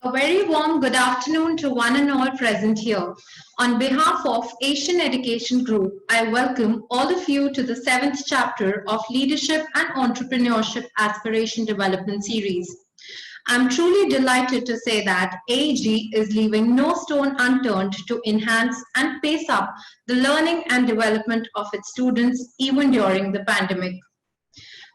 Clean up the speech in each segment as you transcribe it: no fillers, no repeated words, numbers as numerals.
A very warm good afternoon to one and all present here. On behalf of Asian Education Group, I welcome all of you to the 7th chapter of Leadership and Entrepreneurship Aspiration Development Series. I'm truly delighted to say that AEG is leaving no stone unturned to enhance and pace up the learning and development of its students even during the pandemic.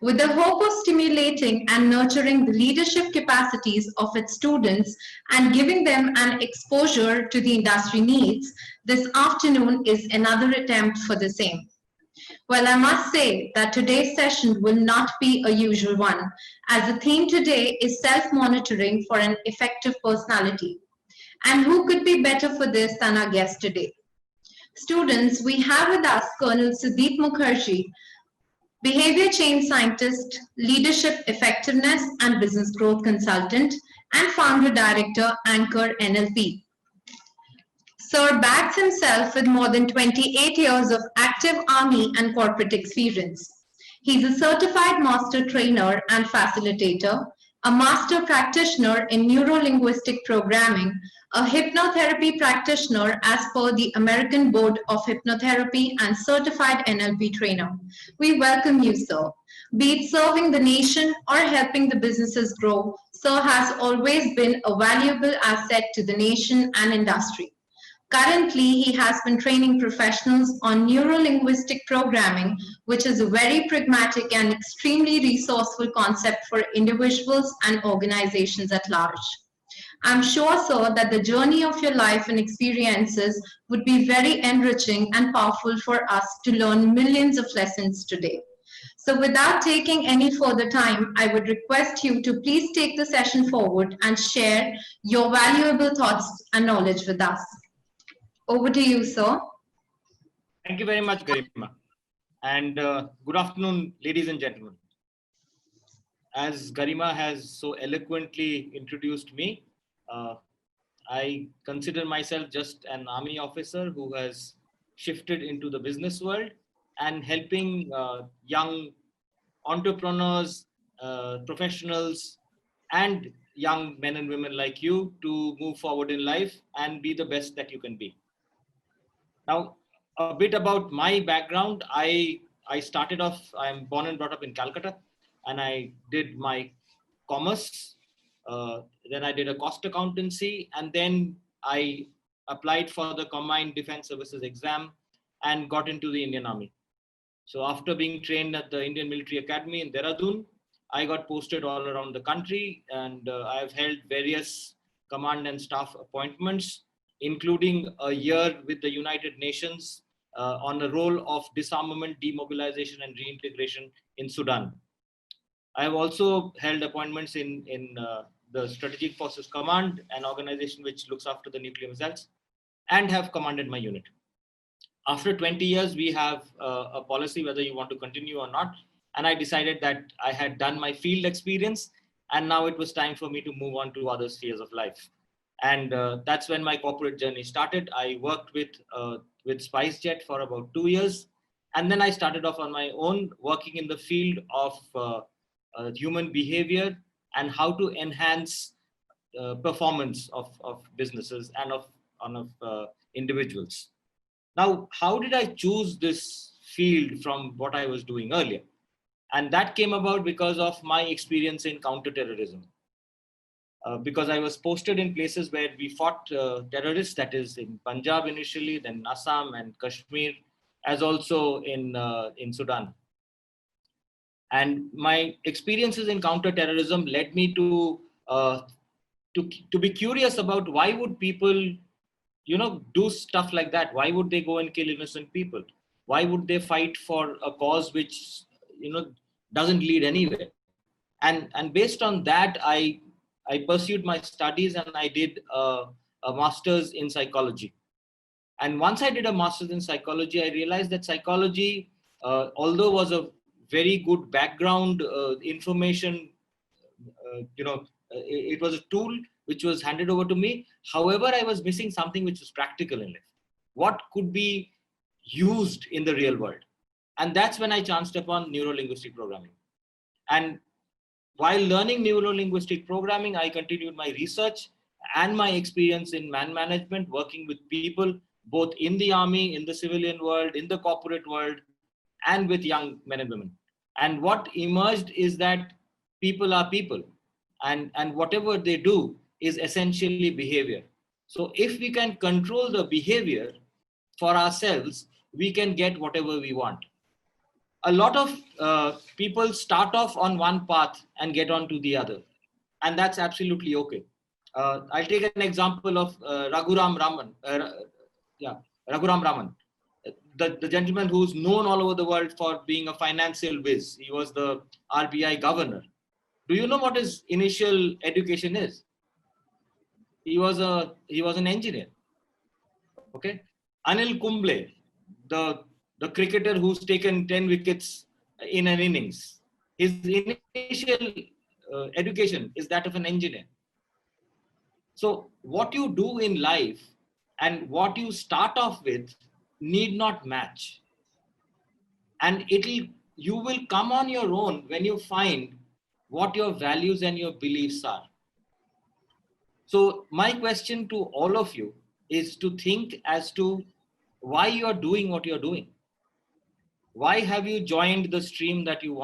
With the hope of stimulating and nurturing the leadership capacities of its students and giving them an exposure to the industry needs, this afternoon is another attempt for the same. Well, I must say that today's session will not be a usual one, as the theme today is self-monitoring for an effective personality. And who could be better for this than our guest today? Students, we have with us Colonel Sudeep Mukherjee, behavior change scientist, leadership effectiveness and business growth consultant, and founder director, Anchor NLP. Sir backs himself with more than 28 years of active army and corporate experience. He's a certified master trainer and facilitator, a master practitioner in neuro-linguistic programming, a hypnotherapy practitioner as per the American Board of Hypnotherapy, and certified NLP trainer. We welcome you, sir. Be it serving the nation or helping the businesses grow, sir has always been a valuable asset to the nation and industry. Currently, he has been training professionals on neuro-linguistic programming, which is a very pragmatic and extremely resourceful concept for individuals and organizations at large. I'm sure, sir, that the journey of your life and experiences would be very enriching and powerful for us to learn millions of lessons today. So without taking any further time, I would request you to please take the session forward and share your valuable thoughts and knowledge with us. Over to you, sir. Thank you very much, Garima. And good afternoon, ladies and gentlemen. As Garima has so eloquently introduced me, I consider myself just an army officer who has shifted into the business world and helping young entrepreneurs, professionals, and young men and women like you to move forward in life and be the best that you can be. Now, a bit about my background. I started off, I'm born and brought up in Calcutta, and I did my commerce. Then I did a cost accountancy, and then I applied for the Combined Defense Services exam and got into the Indian Army. So after being trained at the Indian Military Academy in Dehradun, I got posted all around the country, and I've held various command and staff appointments, including a year with the United Nations on the role of disarmament, demobilization, and reintegration in Sudan. I have also held appointments in the Strategic Forces Command, an organization which looks after the nuclear missiles, and have commanded my unit. After 20 years, we have a policy whether you want to continue or not. And I decided that I had done my field experience, and now it was time for me to move on to other spheres of life. And that's when my corporate journey started. I worked with SpiceJet for about 2 years. And then I started off on my own, working in the field of human behavior and how to enhance performance of businesses and of individuals. Now, how did I choose this field from what I was doing earlier? And that came about because of my experience in counterterrorism. Because I was posted in places where we fought terrorists, that is in Punjab initially, then Assam and Kashmir, as also in Sudan. And my experiences in counterterrorism led me to be curious about why would people, do stuff like that? Why would they go and kill innocent people? Why would they fight for a cause which, doesn't lead anywhere? And based on that, I pursued my studies and I did a master's in psychology. And once I did a master's in psychology, I realized that psychology, although was a very good background information, it was a tool which was handed over to me. However, I was missing something which was practical in life. What could be used in the real world? And that's when I chanced upon neuro-linguistic programming. And while learning neuro-linguistic programming, I continued my research and my experience in man management, working with people, both in the army, in the civilian world, in the corporate world, and with young men and women. And what emerged is that people are people, and whatever they do is essentially behavior. So if we can control the behavior for ourselves, we can get whatever we want. A lot of people start off on one path and get on to the other, and that's absolutely okay. I'll take an example of Raghuram Raman. Raghuram Raman, the gentleman who's known all over the world for being a financial whiz. He was the RBI governor. Do you know what his initial education is? He was an engineer. Okay, Anil Kumble, the cricketer who's taken 10 wickets in an innings. His initial education is that of an engineer. So what you do in life and what you start off with need not match. And you will come on your own when you find what your values and your beliefs are. So my question to all of you is to think as to why you're doing what you're doing. Why have you joined the stream that you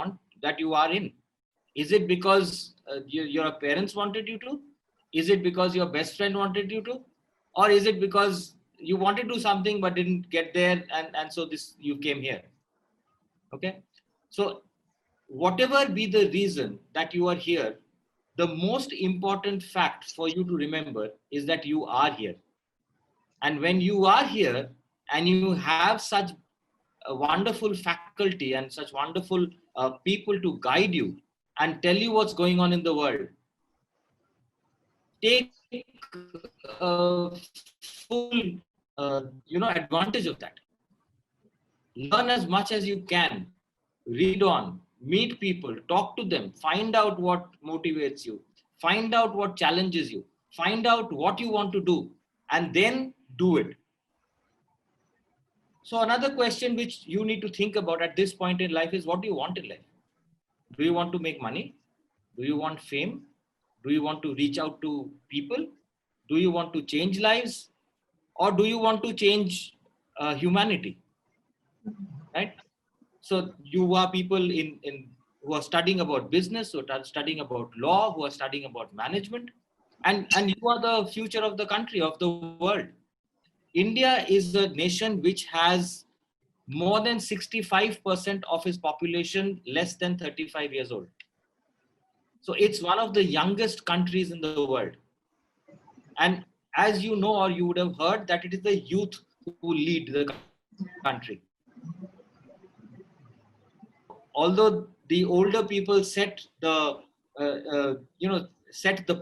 are in? Is it because your parents wanted you to? Is it because your best friend wanted you to? Or is it because you wanted to do something but didn't get there, and so you came here? Okay. So whatever be the reason that you are here, the most important fact for you to remember is that you are here. And when you are here and you have such a wonderful faculty and such wonderful people to guide you and tell you what's going on in the world, take full advantage of that. Learn as much as you can, read on, meet people, talk to them, find out what motivates you, find out what challenges you, find out what you want to do, and then do it. So another question which you need to think about at this point in life is, what do you want in life? Do you want to make money? Do you want fame? Do you want to reach out to people? Do you want to change lives? Or do you want to change humanity? Right? So you are people who are studying about business, who are studying about law, who are studying about management, and you are the future of the country, of the world. India is a nation which has more than 65% of its population less than 35 years old. So it's one of the youngest countries in the world. And as you know, or you would have heard, that it is the youth who lead the country. Although the older people set the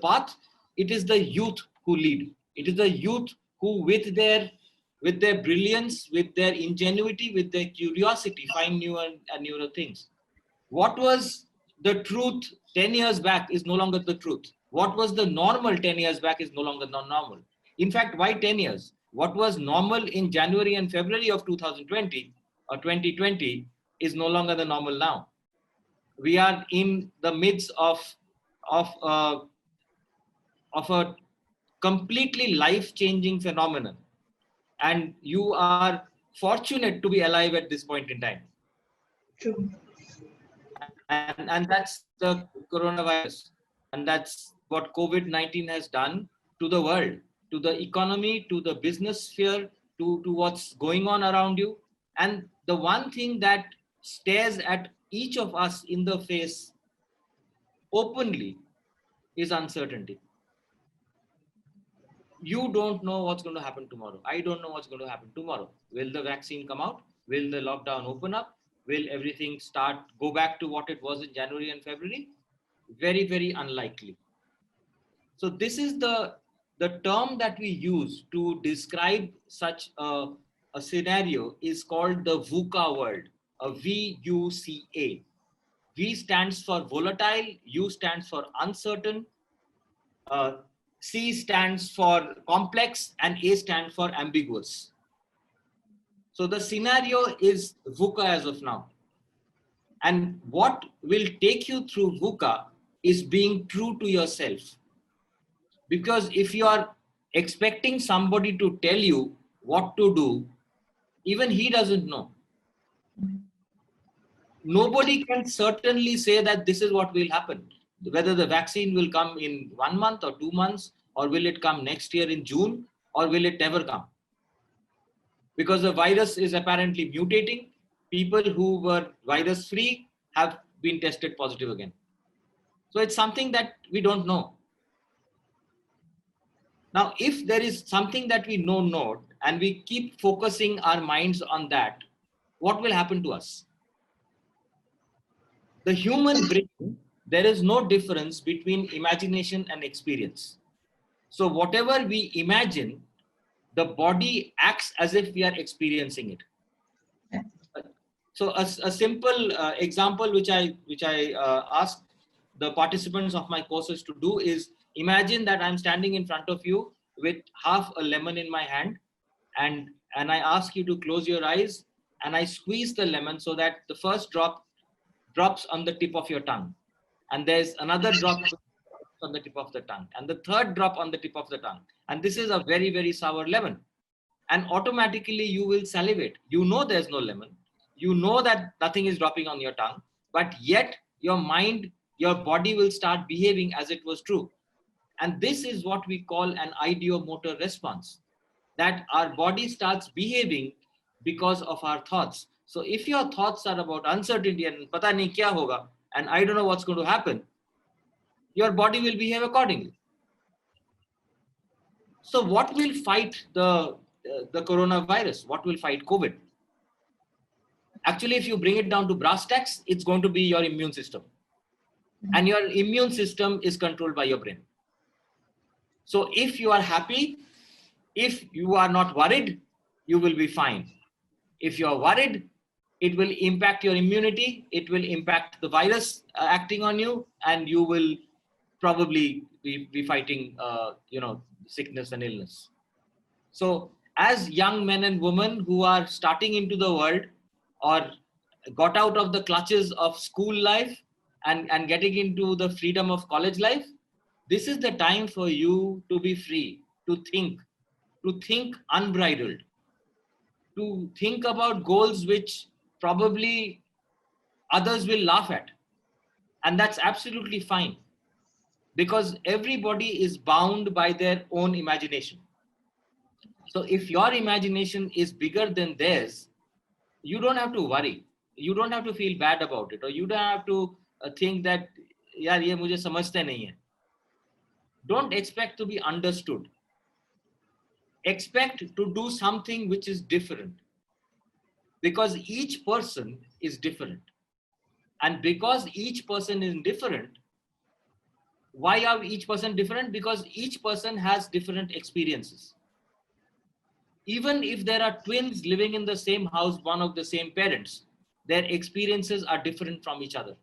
path, it is the youth who lead. It is the youth who, with their brilliance, with their ingenuity, with their curiosity, find newer and newer things. What was the truth 10 years back is no longer the truth. What was the normal 10 years back is no longer normal. In fact, why 10 years? What was normal in January and February of 2020 or 2020 is no longer the normal now. We are in the midst of a completely life-changing phenomenon, and you are fortunate to be alive at this point in time. True. And that's the coronavirus, and that's what COVID-19 has done to the world, to the economy, to the business sphere, to what's going on around you. And the one thing that stares at each of us in the face openly is uncertainty. You don't know what's going to happen tomorrow. I don't know what's going to happen tomorrow. Will the vaccine come out? Will the lockdown open up? Will everything go back to what it was in January and February? Very, very unlikely. So this is the term that we use to describe such a scenario is called the VUCA world, a VUCA. V stands for volatile, U stands for uncertain, C stands for complex, and A stands for ambiguous. So the scenario is VUCA as of now. And what will take you through VUCA is being true to yourself. Because if you are expecting somebody to tell you what to do, even he doesn't know. Nobody can certainly say that this is what will happen. Whether the vaccine will come in 1 month or 2 months, or will it come next year in June, or will it never come? Because the virus is apparently mutating. People who were virus free have been tested positive again. So it's something that we don't know. Now, if there is something that we know not, and we keep focusing our minds on that, what will happen to us? The human brain, there is no difference between imagination and experience. So whatever we imagine, the body acts as if we are experiencing it. So a simple example which I ask the participants of my courses to do is, imagine that I'm standing in front of you with half a lemon in my hand, and I ask you to close your eyes, and I squeeze the lemon so that the first drop drops on the tip of your tongue, and there's another drop on the tip of the tongue, and the third drop on the tip of the tongue, and this is a very, very sour lemon, and automatically you will salivate. You know there's no lemon, you know that nothing is dropping on your tongue, but yet your mind, your body will start behaving as it was true. And this is what we call an ideomotor response, that our body starts behaving because of our thoughts. So if your thoughts are about uncertainty and pata nahi kya hoga, and I don't know what's going to happen, your body will behave accordingly. So what will fight the coronavirus? What will fight COVID? Actually, if you bring it down to brass tacks, it's going to be your immune system. And your immune system is controlled by your brain. So if you are happy, if you are not worried, you will be fine. If you are worried, it will impact your immunity, it will impact the virus acting on you, and you will probably be fighting sickness and illness. So as young men and women who are starting into the world, or got out of the clutches of school life and getting into the freedom of college life, this is the time for you to be free, to think unbridled, to think about goals which probably others will laugh at. And that's absolutely fine, because everybody is bound by their own imagination. So if your imagination is bigger than theirs, you don't have to worry. You don't have to feel bad about it, or you don't have to think that, yaar, ye mujhe samajhte nahi hai. Don't expect to be understood. Expect to do something which is different, because each person is different. And because each person is different, why are each person different? Because each person has different experiences. Even if there are twins living in the same house, one of the same parents, their experiences are different from each other.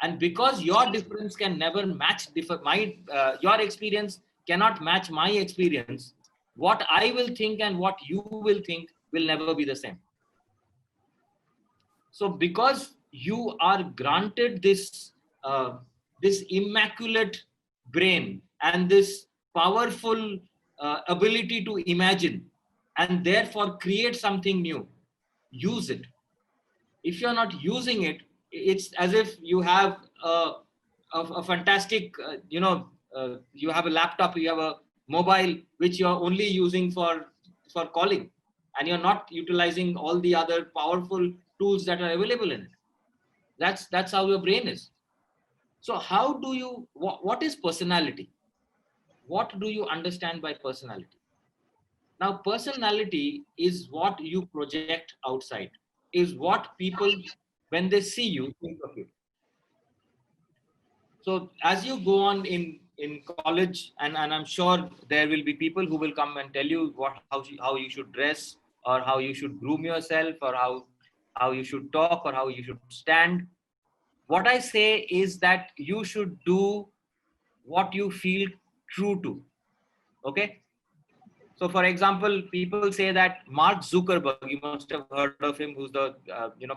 And because your difference can never match your experience cannot match my experience, what I will think and what you will think will never be the same. So because you are granted this immaculate brain and this powerful ability to imagine and therefore create something new, use it. If you're not using it, it's as if you have a fantastic, you have a laptop, you have a mobile which you're only using for calling, and you're not utilizing all the other powerful tools that are available in it. That's how your brain is. So how do you, what is personality? What do you understand by personality? Now, personality is what you project outside, is what people, when they see you, think of you. So as you go on in college, and I'm sure there will be people who will come and tell you how you should dress, or how you should groom yourself, or how you should talk, or how you should stand. What I say is that you should do what you feel true to. Okay. So for example, people say that Mark Zuckerberg, you must have heard of him, who's the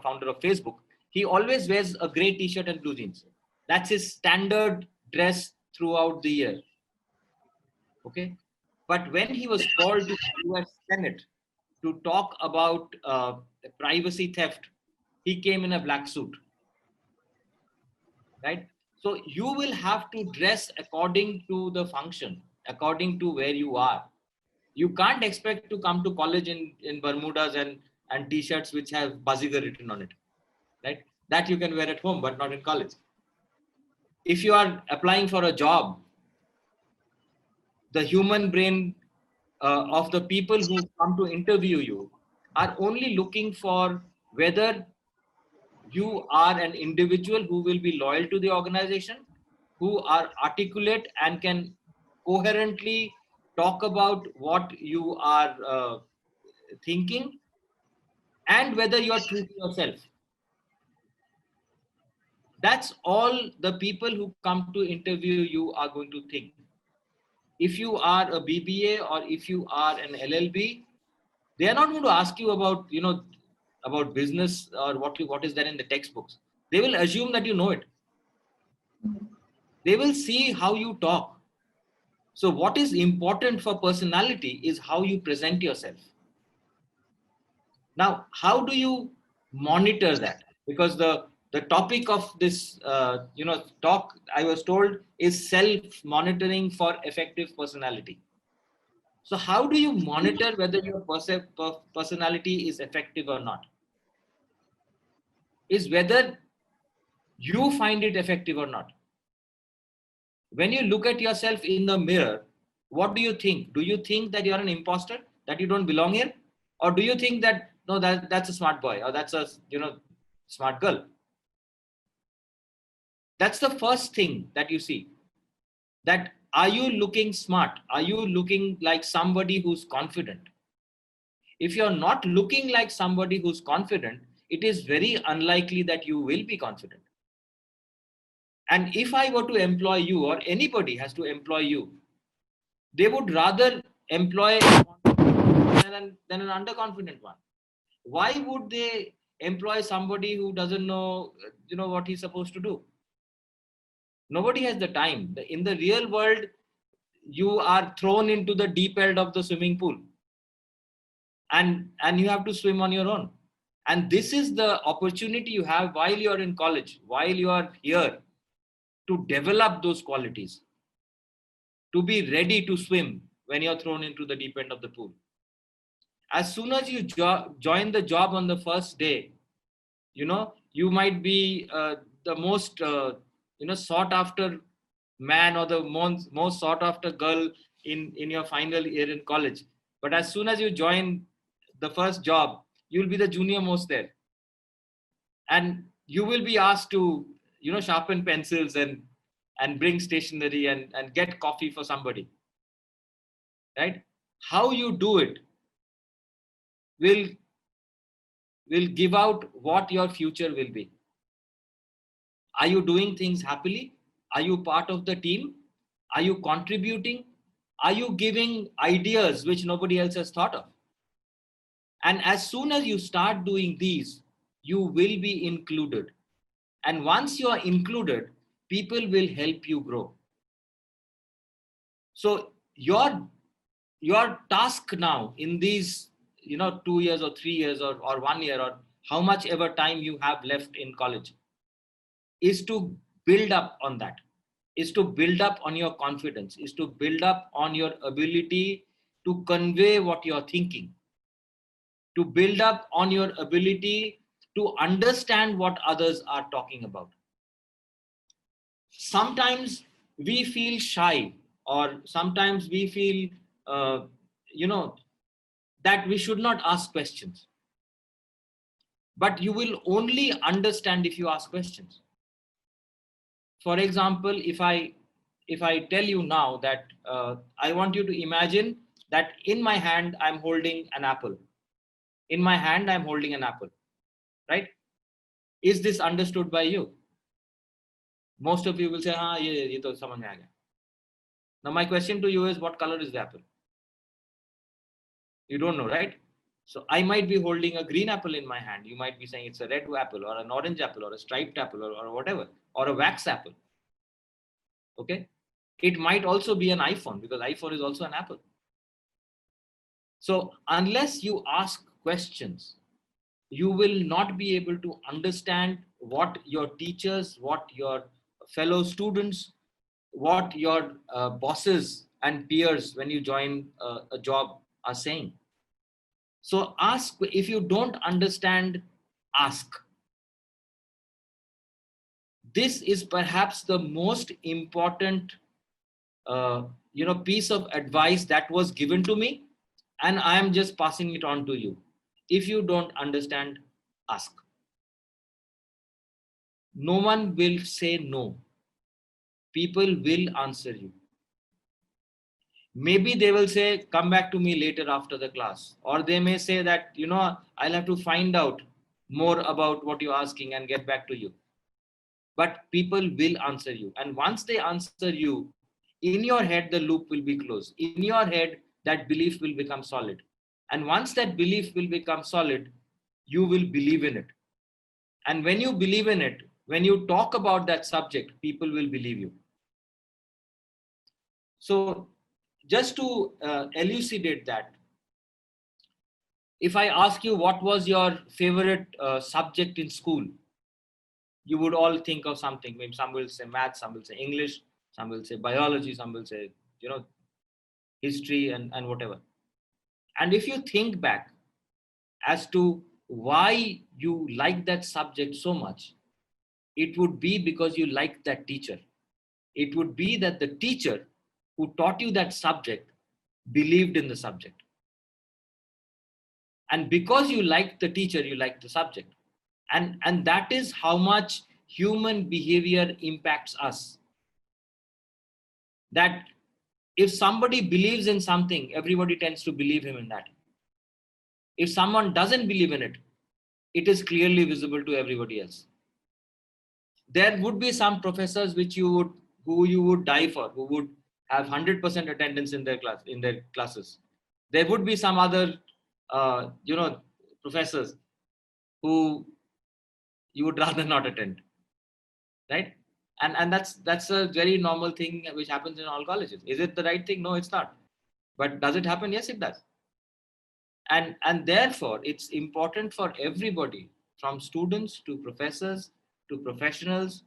founder of Facebook. He always wears a gray t-shirt and blue jeans. That's his standard dress throughout the year. Okay. But when he was called to the US Senate to talk about privacy theft, he came in a black suit. Right? So you will have to dress according to the function, according to where you are. You can't expect to come to college in Bermudas and t-shirts which have Bazigar written on it. Right? That you can wear at home, but not in college. If you are applying for a job, the human brain of the people who come to interview you are only looking for whether you are an individual who will be loyal to the organization, who are articulate and can coherently talk about what you are thinking, and whether you are true to yourself. That's all the people who come to interview you are going to think. If you are a BBA or if you are an LLB, they are not going to ask you about, about business or what is there in the textbooks. They will assume that you know it. They will see how you talk. So what is important for personality is how you present yourself. Now, how do you monitor that? Because the topic of this talk, I was told, is self-monitoring for effective personality. So how do you monitor whether your personality is effective or not? Is whether you find it effective or not. When you look at yourself in the mirror, what do you think? Do you think that you're an imposter, that you don't belong here? Or do you think that, no, that's a smart boy, or that's a, smart girl? That's the first thing that you see. That are you looking smart? Are you looking like somebody who's confident? If you're not looking like somebody who's confident, it is very unlikely that you will be confident. And if I were to employ you, or anybody has to employ you, they would rather employ than an underconfident one. Why would they employ somebody who doesn't know, what he's supposed to do? Nobody has the time. In the real world, you are thrown into the deep end of the swimming pool, and you have to swim on your own. And this is the opportunity you have while you're in college, while you are here, to develop those qualities, to be ready to swim when you're thrown into the deep end of the pool. As soon as you join the job on the first day, you might be the most sought after man, or the most sought after girl in your final year in college. But as soon as you join the first job, you'll be the junior most there, and you will be asked to sharpen pencils and bring stationery and get coffee for somebody. Right? How you do it will give out what your future will be. Are you doing things happily? Are you part of the team? Are you contributing? Are you giving ideas which nobody else has thought of? And as soon as you start doing these, you will be included. And once you are included, people will help you grow. So your task now in these 2 years or 3 years or 1 year, or how much ever time you have left in college, is to build up on that, is to build up on your confidence, is to build up on your ability to convey what you're thinking, to build up on your ability to understand what others are talking about. Sometimes we feel shy, or sometimes we feel that we should not ask questions. But you will only understand if you ask questions. For example, if I tell you now that I want you to imagine that in my hand I'm holding an apple. In my hand I'm holding an apple, right? Is this understood by you? Most of you will say, "Ha, ye to samajh mein aa gaya." Now my question to you is, what color is the apple? You don't know, right? So I might be holding a green apple in my hand. You might be saying it's a red apple, or an orange apple, or a striped apple, or whatever, or a wax apple. Okay. It might also be an iPhone, because iPhone is also an Apple. So unless you ask questions, you will not be able to understand what your teachers, what your fellow students, what your bosses and peers when you join a job are saying. So ask. If you don't understand, ask. This is perhaps the most important piece of advice that was given to me, and I am just passing it on to you. If you don't understand, ask. No one will say no. People will answer you. Maybe they will say, come back to me later after the class. Or they may say that, I'll have to find out more about what you're asking and get back to you. But people will answer you. And once they answer you, in your head, the loop will be closed. In your head, that belief will become solid. And once that belief will become solid, you will believe in it. And when you believe in it, when you talk about that subject, people will believe you. So just to elucidate that, if I ask you what was your favorite subject in school, you would all think of something. Maybe some will say math, some will say English, some will say biology, some will say, history and whatever. And if you think back as to why you like that subject so much, it would be because you liked that teacher. It would be that the teacher who taught you that subject believed in the subject. And because you liked the teacher, you liked the subject. And that is how much human behavior impacts us. That if somebody believes in something, everybody tends to believe him in that. If someone doesn't believe in it, it is clearly visible to everybody else. There would be some professors who you would die for, who would have 100% attendance in their classes. There would be some other, professors who you would rather not attend, right? And that's a very normal thing which happens in all colleges. Is it the right thing? No, it's not. But does it happen? Yes, it does. And therefore, it's important for everybody, from students to professors to professionals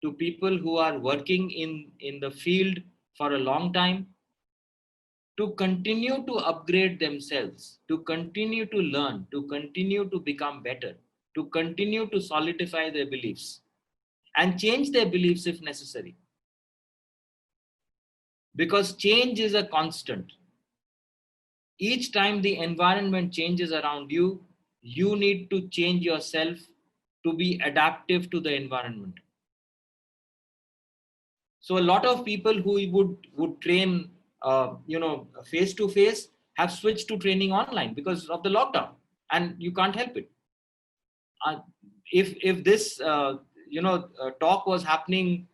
to people who are working in the field for a long time, to continue to upgrade themselves, to continue to learn, to continue to become better, to continue to solidify their beliefs and change their beliefs if necessary. Because change is a constant. Each time the environment changes around you, you need to change yourself to be adaptive to the environment. So a lot of people who would train, face to face, have switched to training online because of the lockdown, and you can't help it. If this talk was happening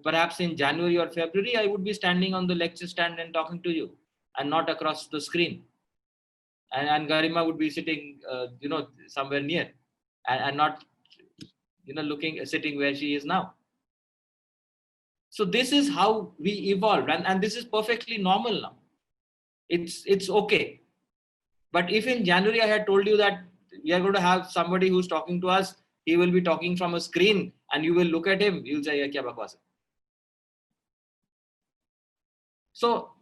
perhaps in January or February, I would be standing on the lecture stand and talking to you, and not across the screen. And Garima would be sitting, somewhere near, and not, sitting where she is now. So this is how we evolved, and this is perfectly normal now. It's okay. But if in January I had told you that we are going to have somebody who's talking to us, he will be talking from a screen, and you will look at him, you'll say, "Kya bakwas hai?" So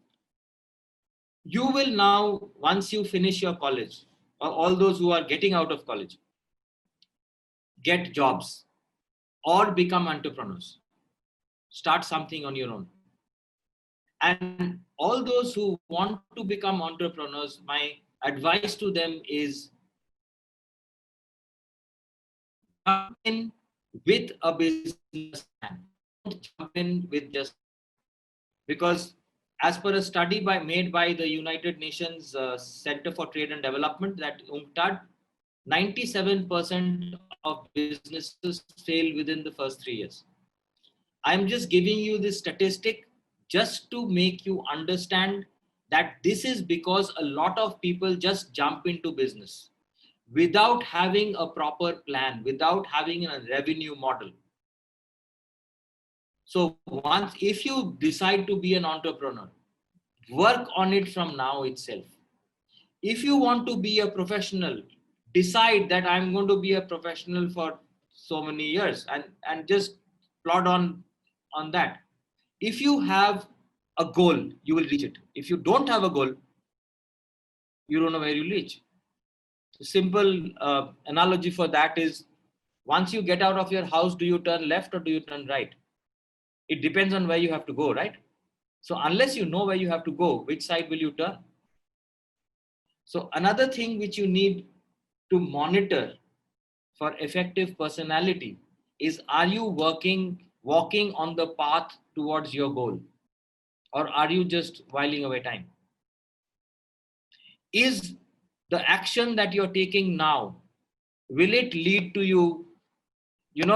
you will now, once you finish your college, or all those who are getting out of college, get jobs or become entrepreneurs. Start something on your own. And all those who want to become entrepreneurs, my advice to them is jump in with a business plan. Don't jump in with just, because as per a study made by the United Nations Center for Trade and Development, that UNCTAD, 97% of businesses fail within the first 3 years. I'm just giving you this statistic just to make you understand that this is because a lot of people just jump into business without having a proper plan, without having a revenue model. So once, if you decide to be an entrepreneur, work on it from now itself. If you want to be a professional, decide that I'm going to be a professional for so many years, and just plod on that. If you have a goal, you will reach it. If you don't have a goal, you don't know where you'll reach. A simple analogy for that is, once you get out of your house, do you turn left or do you turn right? It depends on where you have to go, right? So unless you know where you have to go, which side will you turn? So another thing which you need to monitor for effective personality is, are you walking on the path towards your goal, or are you just whiling away time? Is the action that you're taking now, will it lead to you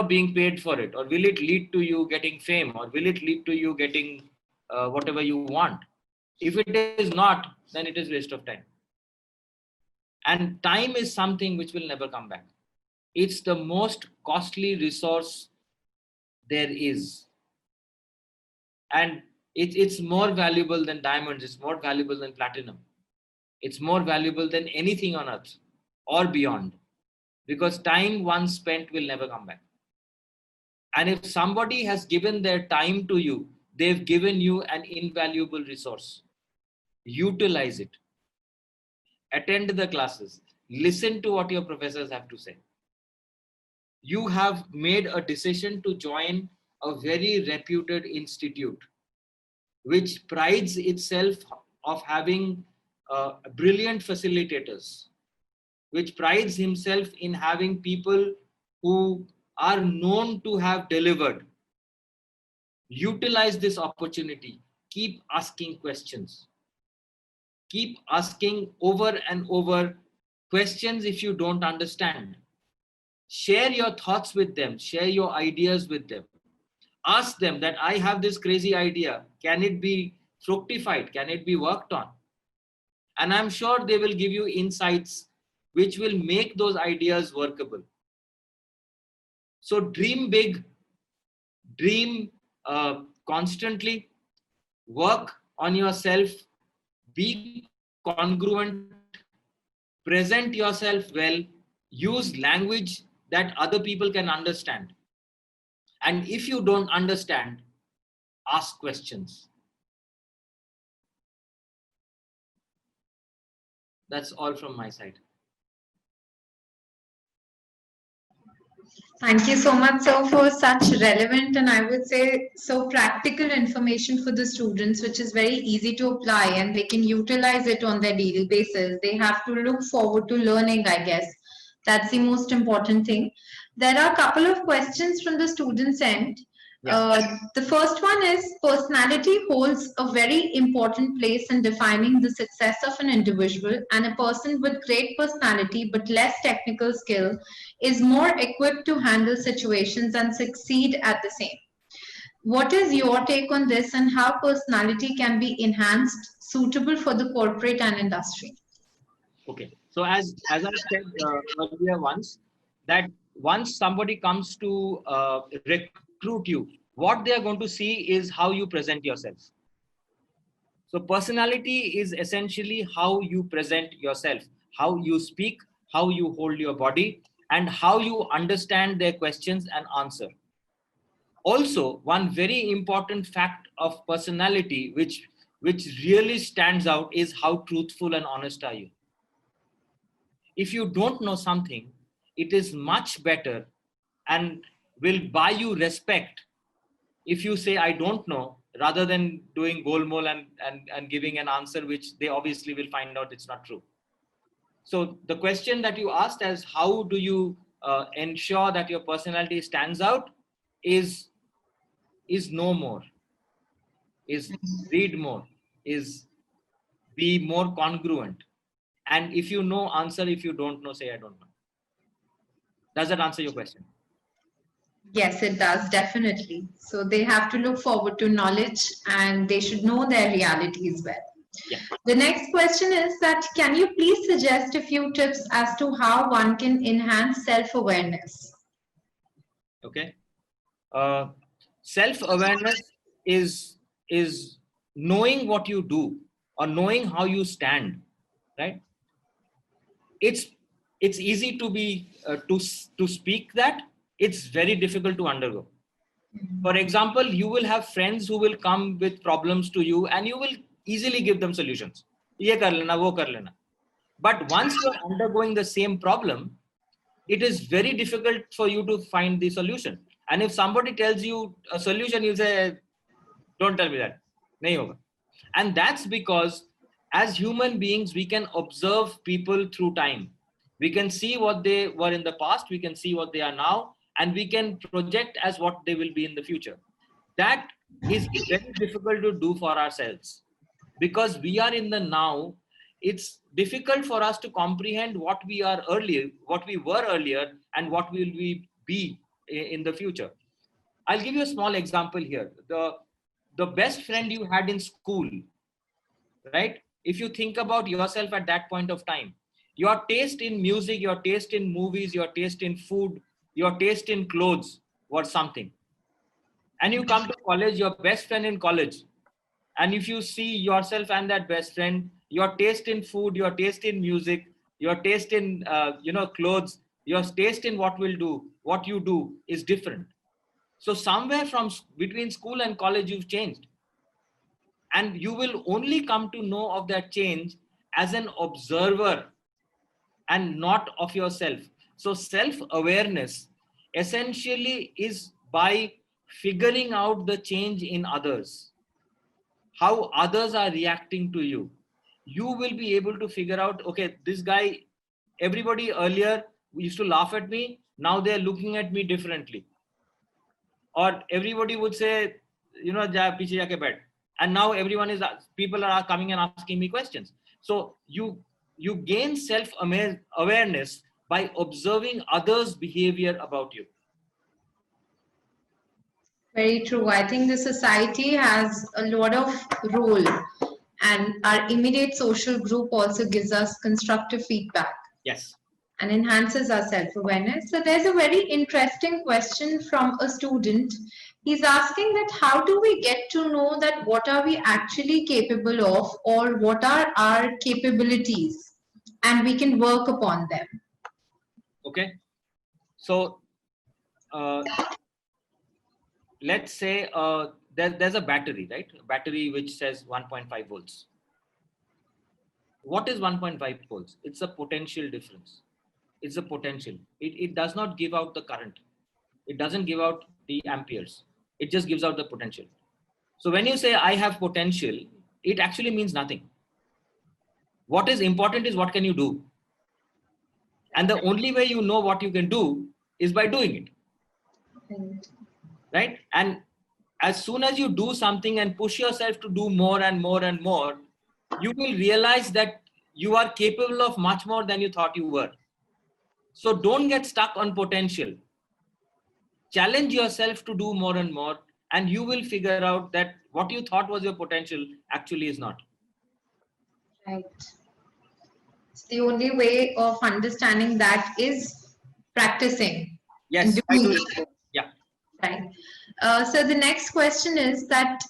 being paid for it, or will it lead to you getting fame, or will it lead to you getting whatever you want? If it is not, then it is waste of time. And time is something which will never come back. It's the most costly resource there is. And it's more valuable than diamonds. It's more valuable than platinum. It's more valuable than anything on earth or beyond. Because time once spent will never come back. And if somebody has given their time to you, they've given you an invaluable resource. Utilize it. Attend the classes. Listen to what your professors have to say. You have made a decision to join a very reputed institute, which prides itself of having brilliant facilitators, which prides himself in having people who are known to have delivered. Utilize this opportunity. Keep asking questions. Keep asking over and over questions if you don't understand. Share your thoughts with them. Share your ideas with them. Ask them that, I have this crazy idea. Can it be fructified? Can it be worked on? And I'm sure they will give you insights which will make those ideas workable. So dream big, dream constantly, work on yourself, be congruent, present yourself well, use language that other people can understand. And if you don't understand, ask questions. That's all from my side. Thank you so much, sir, for such relevant and I would say so practical information for the students, which is very easy to apply and they can utilize it on their daily basis. They have to look forward to learning, I guess. That's the most important thing. There are a couple of questions from the students' end. The first one is, personality holds a very important place in defining the success of an individual, and a person with great personality but less technical skill is more equipped to handle situations and succeed at the same. What is your take on this, and how personality can be enhanced, suitable for the corporate and industry? Okay, so as I said earlier once, that once somebody comes to recruit you, what they are going to see is how you present yourself. So personality is essentially how you present yourself, how you speak, how you hold your body, and how you understand their questions and answer. Also, one very important fact of personality which really stands out is how truthful and honest are you. If you don't know something, it is much better and will buy you respect if you say, I don't know, rather than doing golmol and giving an answer which they obviously will find out it's not true. So the question that you asked as, how do you ensure that your personality stands out, is know more, is read more, is be more congruent. And if you know, answer. If you don't know, say, I don't know. Does that answer your question? Yes, it does, definitely. So they have to look forward to knowledge and they should know their reality as well. Yeah. The next question is that, can you please suggest a few tips as to how one can enhance self-awareness? Okay. self-awareness is knowing what you do or knowing how you stand, right? It's easy to be to speak that. It's very difficult to undergo. For example, you will have friends who will come with problems to you and you will easily give them solutions. Ye kar lena, wo kar lena. But once you're undergoing the same problem, it is very difficult for you to find the solution. And if somebody tells you a solution, you say, don't tell me that. Nahi hoga. And that's because as human beings, we can observe people through time. We can see what they were in the past, we can see what they are now, and we can project as what they will be in the future. That is very difficult to do for ourselves because we are in the now. It's difficult for us to comprehend what we are earlier, what we were earlier, and what will we be in the future. I'll give you a small example here. The best friend you had in school, right? If you think about yourself at that point of time, your taste in music, your taste in movies, your taste in food, your taste in clothes was something. And you come to college, your best friend in college, and if you see yourself and that best friend, your taste in food, your taste in music, your taste in clothes, your taste in what you do is different. So somewhere from between school and college, you've changed. And you will only come to know of that change as an observer and not of yourself. So self-awareness essentially is by figuring out the change in others, how others are reacting to you. You will be able to figure out, okay, this guy, everybody earlier used to laugh at me, now they're looking at me differently. Or everybody would say, ja piche jaake baith. And now people are coming and asking me questions. So you gain self-awareness by observing others' behavior about you. Very true. I think the society has a lot of role, and our immediate social group also gives us constructive feedback. Yes. And enhances our self-awareness. So there's a very interesting question from a student. He's asking that how do we get to know that what are we actually capable of or what are our capabilities, and we can work upon them. Okay. So let's say there's a battery, right? A battery which says 1.5 volts. What is 1.5 volts? It's a potential difference. It's a potential. It does not give out the current. It doesn't give out the amperes. It just gives out the potential. So when you say I have potential, it actually means nothing. What is important is what can you do? And the only way you know what you can do is by doing it. Right? And as soon as you do something and push yourself to do more and more and more, you will realize that you are capable of much more than you thought you were. So don't get stuck on potential. Challenge yourself to do more and more, and you will figure out that what you thought was your potential actually is not. Right. It's the only way of understanding that is practicing. Yes. Yeah. Right. So the next question is that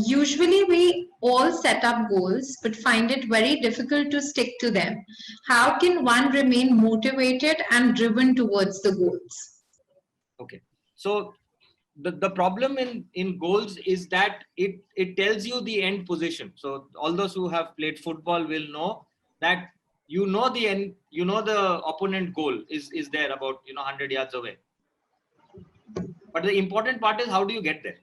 usually we all set up goals, but find it very difficult to stick to them. How can one remain motivated and driven towards the goals? Okay. So the problem in goals is that it tells you the end position. So all those who have played football will know that the end, the opponent goal is there about 100 yards away. But the important part is how do you get there?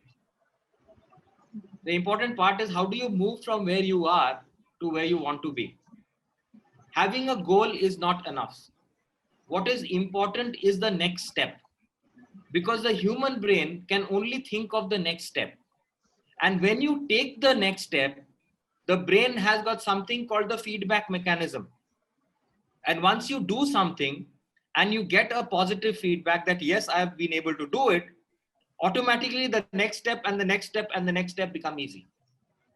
The important part is how do you move from where you are to where you want to be? Having a goal is not enough. What is important is the next step. Because the human brain can only think of the next step. And when you take the next step, the brain has got something called the feedback mechanism. And once you do something and you get a positive feedback that, yes, I have been able to do it, automatically the next step and the next step and the next step become easy.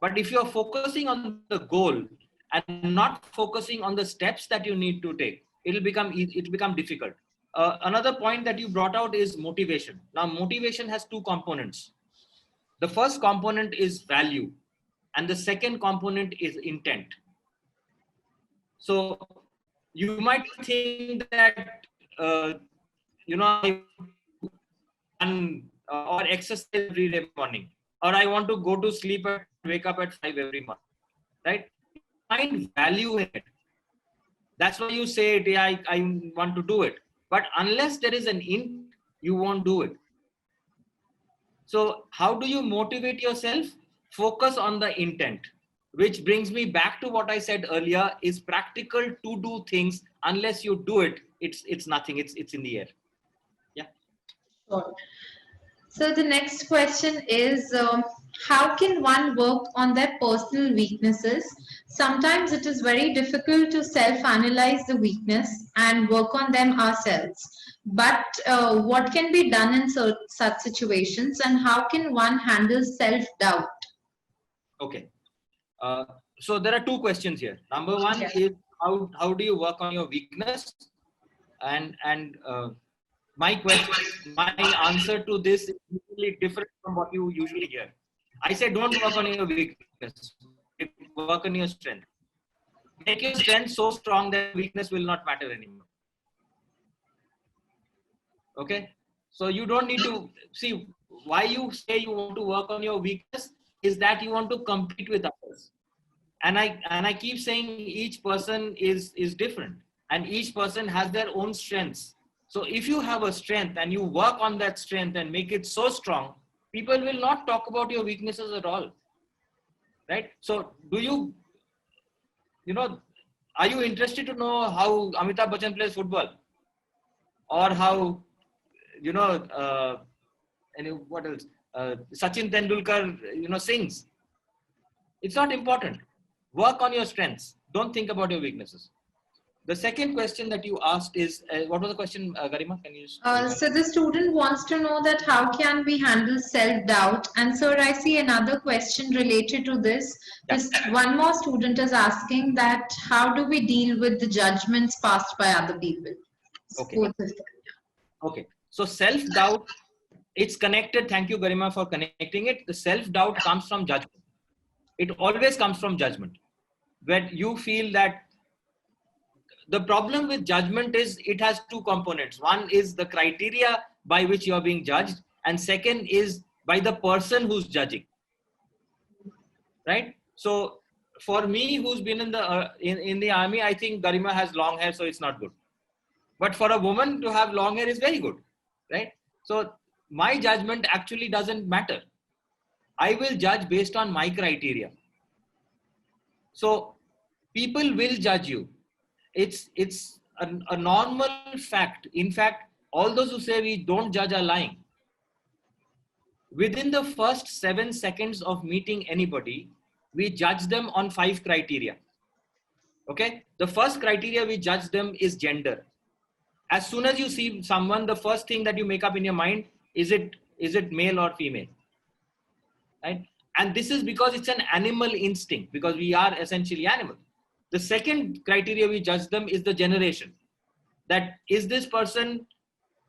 But if you're focusing on the goal and not focusing on the steps that you need to take, it'll become difficult. Another point that you brought out is motivation. Now, motivation has two components. The first component is value, and the second component is intent. So you might think that, I run or exercise every day morning, or I want to go to sleep and wake up at 5 every morning, right? Find value in it. That's why you say it, yeah, I want to do it. But unless there is an int, you won't do it. So how do you motivate yourself? Focus on the intent, which brings me back to what I said earlier, is practical to do things. Unless you do it, it's nothing. It's in the air. Yeah. Sure. So the next question is, how can one work on their personal weaknesses? Sometimes it is very difficult to self-analyze the weakness and work on them ourselves. But what can be done in such situations, and how can one handle self-doubt? Okay. So there are two questions here. Number one is how do you work on your weakness? And my answer to this is usually different from what you usually hear. I say don't work on your weakness, work on your strength. Make your strength so strong that weakness will not matter anymore. Okay, so you don't need to see why you say you want to work on your weakness is that you want to compete with others. And I keep saying each person is different, and each person has their own strengths. So if you have a strength and you work on that strength and make it so strong, people will not talk about your weaknesses at all. Right? So are you interested to know how Amitabh Bachchan plays football? Or how, and what else? Sachin Tendulkar, sings. It's not important. Work on your strengths. Don't think about your weaknesses. The second question that you asked is, what was the question, Garima? Can you? So the student wants to know that how can we handle self-doubt? And sir, I see another question related to this. One more student is asking that how do we deal with the judgments passed by other people? Okay. Okay. So self-doubt, it's connected. Thank you, Garima, for connecting it. The self-doubt comes from judgment. It always comes from judgment. When you feel that the problem with judgment is it has two components. One is the criteria by which you are being judged, and second is by the person who's judging. Right? So for me, who's been in the army, I think Garima has long hair, so it's not good. But for a woman to have long hair is very good, right? So my judgment actually doesn't matter. I will judge based on my criteria. So people will judge you. It's a normal fact. In fact, all those who say we don't judge are lying. Within the first 7 seconds of meeting anybody, we judge them on 5 criteria. Okay? The first criteria we judge them is gender. As soon as you see someone, the first thing that you make up in your mind, is it male or female? Right? And this is because it's an animal instinct, because we are essentially animal. The second criteria we judge them is the generation. That is this person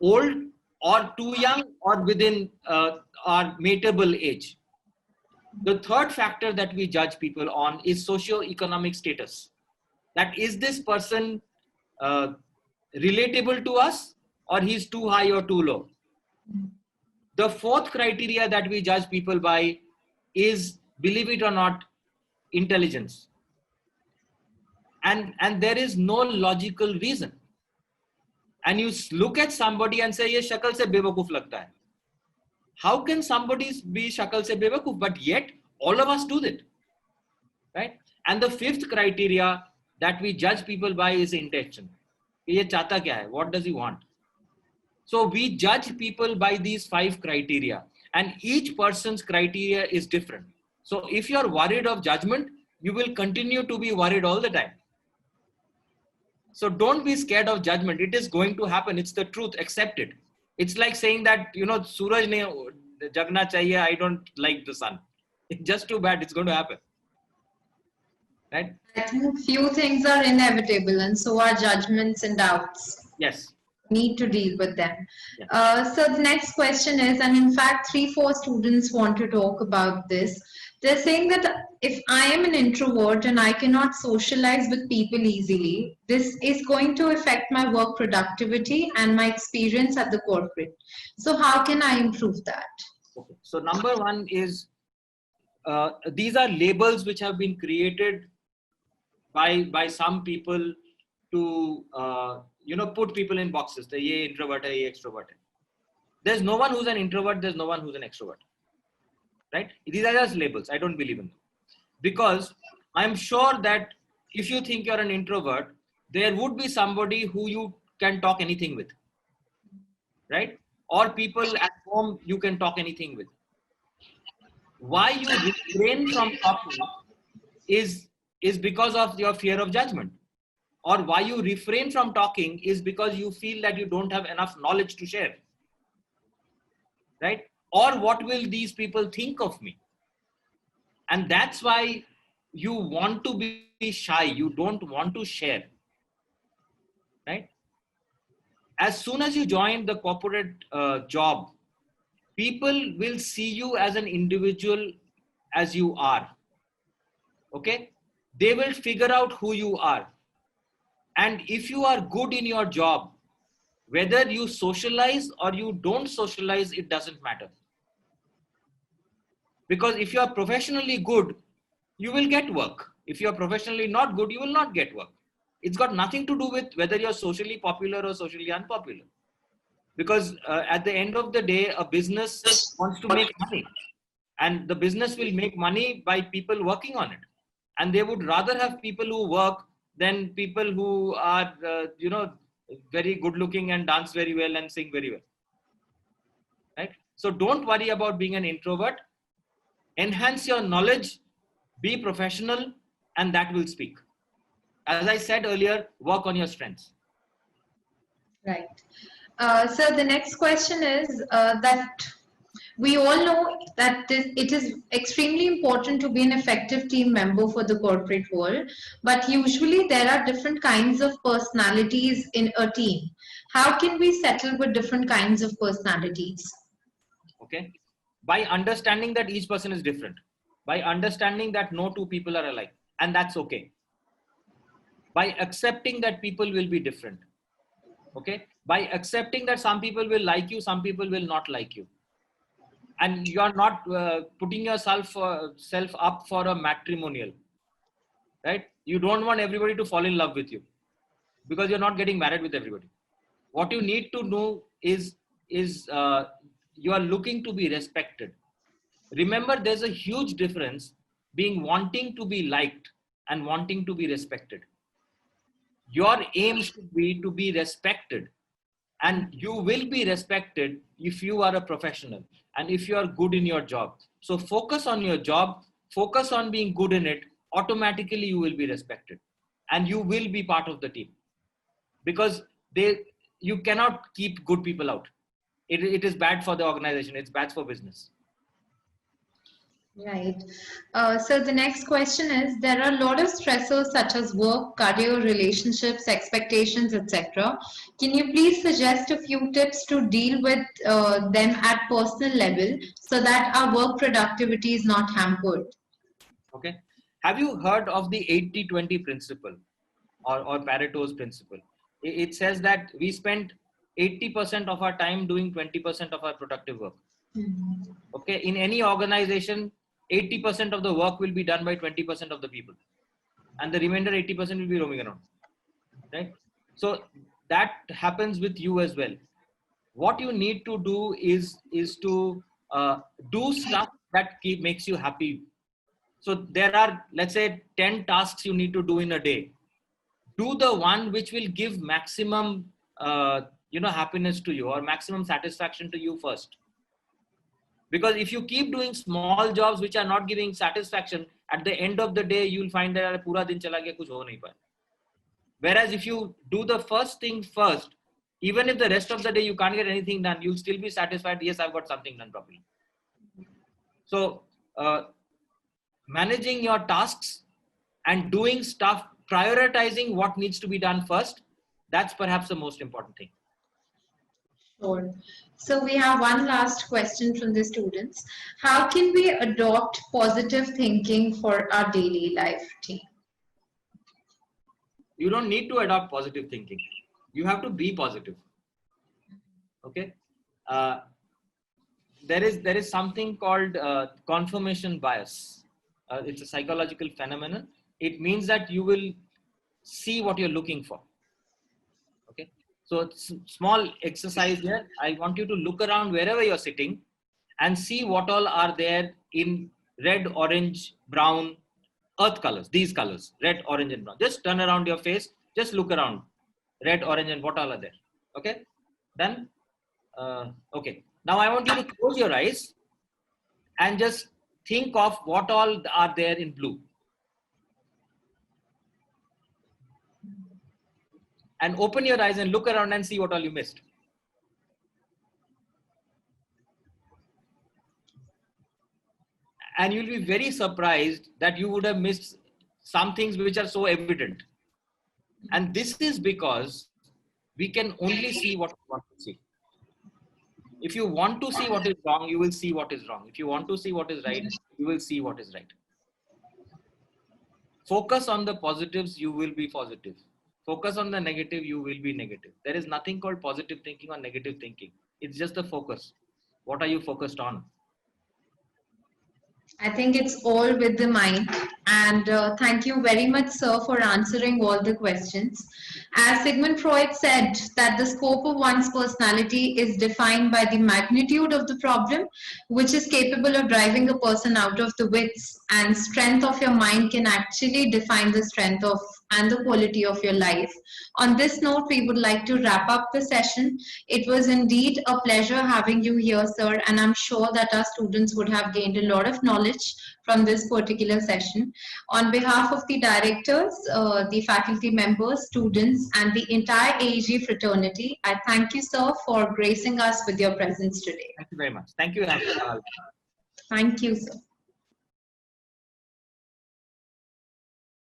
old or too young or within our mateable age. The third factor that we judge people on is socio-economic status. That is this person relatable to us, or he's too high or too low. The fourth criteria that we judge people by is, believe it or not, intelligence. And there is no logical reason. And you look at somebody and say, ye shakal se bewakoof lagta hai. How can somebody be shakal se bewakoof? But yet all of us do that, right? And the fifth criteria that we judge people by is intention. Ye chahta kya hai? What does he want? So we judge people by these 5 criteria, and each person's criteria is different. So if you're worried of judgment, you will continue to be worried all the time. So don't be scared of judgment. It is going to happen. It's the truth. Accept it. It's like saying that, Suraj ne jagna chahiye. I don't like the sun. It's just too bad. It's going to happen. Right? I think few things are inevitable, and so are judgments and doubts. Yes. need to deal with them. Yeah. So the next question is, and in fact 3-4 students want to talk about this. They're saying that if I am an introvert and I cannot socialize with people easily, this is going to affect my work productivity and my experience at the corporate. So how can I improve that? Okay. So number one is, these are labels which have been created by some people to put people in boxes. The ye introvert hai, ye extrovert hai. There's no one who's an introvert, there's no one who's an extrovert, right? These are just labels. I don't believe in them, because I'm sure that if you think you're an introvert, there would be somebody who you can talk anything with, right? Or people at home you can talk anything with. Why you refrain from talking is because of your fear of judgment, or why you refrain from talking is because you feel that you don't have enough knowledge to share, right? Or what will these people think of me? And that's why you want to be shy, you don't want to share, right? As soon as you join the corporate job, people will see you as an individual, as you are. Okay, they will figure out who you are. And if you are good in your job, whether you socialize or you don't socialize, it doesn't matter. Because if you are professionally good, you will get work. If you are professionally not good, you will not get work. It's got nothing to do with whether you're socially popular or socially unpopular. Because at the end of the day, a business wants to make money, and the business will make money by people working on it. And they would rather have people who work than people who are, very good looking and dance very well and sing very well. Right? So don't worry about being an introvert. Enhance your knowledge, be professional, and that will speak. As I said earlier, work on your strengths. Right. So the next question is that we all know that it is extremely important to be an effective team member for the corporate world, but usually there are different kinds of personalities in a team. How can we settle with different kinds of personalities? Okay. By understanding that each person is different, by understanding that no two people are alike, and that's okay. By accepting that people will be different. Okay. By accepting that some people will like you, some people will not like you. And you are not putting yourself up for a matrimonial, right? You don't want everybody to fall in love with you, because you're not getting married with everybody. What you need to know is you are looking to be respected. Remember, there's a huge difference being wanting to be liked and wanting to be respected. Your aim should be to be respected, and you will be respected if you are a professional and if you are good in your job. So focus on your job, focus on being good in it. Automatically you will be respected and you will be part of the team, because you cannot keep good people out. It is bad for the organization, it's bad for business. Right. So the next question is, there are a lot of stressors such as work, career, relationships, expectations, etc. Can you please suggest a few tips to deal with them at personal level so that our work productivity is not hampered? Okay. Have you heard of the 80-20 principle or Pareto's principle? It says that we spend 80% of our time doing 20% of our productive work. Mm-hmm. Okay. In any organization, 80% of the work will be done by 20% of the people, and the remainder 80% will be roaming around, right? So that happens with you as well. What you need to do is to do stuff that makes you happy. So there are, let's say, 10 tasks you need to do in a day. Do the one which will give maximum happiness to you or maximum satisfaction to you first. Because if you keep doing small jobs which are not giving satisfaction, at the end of the day, you'll find that pura din chala gaya, kuch ho nahi paya. Whereas if you do the first thing first, even if the rest of the day you can't get anything done, you'll still be satisfied. Yes, I've got something done properly. So managing your tasks and doing stuff, prioritizing what needs to be done first, that's perhaps the most important thing. Sure. So we have one last question from the students. How can we adopt positive thinking for our daily life routine? You don't need to adopt positive thinking. You have to be positive. Okay. There is something called confirmation bias. It's a psychological phenomenon. It means that you will see what you're looking for. Okay. So it's small exercise here. I want you to look around wherever you're sitting and see what all are there in red, orange, brown, earth colors, these colors, red, orange, and brown. Just turn around your face. Just look around. Red, orange, and what all are there. Okay. Done? Okay. Now I want you to close your eyes and just think of what all are there in blue. And open your eyes and look around and see what all you missed. And you'll be very surprised that you would have missed some things which are so evident. And this is because we can only see what we want to see. If you want to see what is wrong, you will see what is wrong. If you want to see what is right, you will see what is right. Focus on the positives, you will be positive. Focus on the negative, you will be negative. There is nothing called positive thinking or negative thinking. It's just the focus. What are you focused on? I think it's all with the mind. And thank you very much, sir, for answering all the questions. As Sigmund Freud said, that the scope of one's personality is defined by the magnitude of the problem, which is capable of driving a person out of the wits, and strength of your mind can actually define the strength of and the quality of your life. On this note, we would like to wrap up the session. It was indeed a pleasure having you here, sir, and I'm sure that our students would have gained a lot of knowledge from this particular session. On behalf of the directors, the faculty members, students, and the entire AEG fraternity, I thank you, sir, for gracing us with your presence today. Thank you very much. Thank you. Thank you, sir.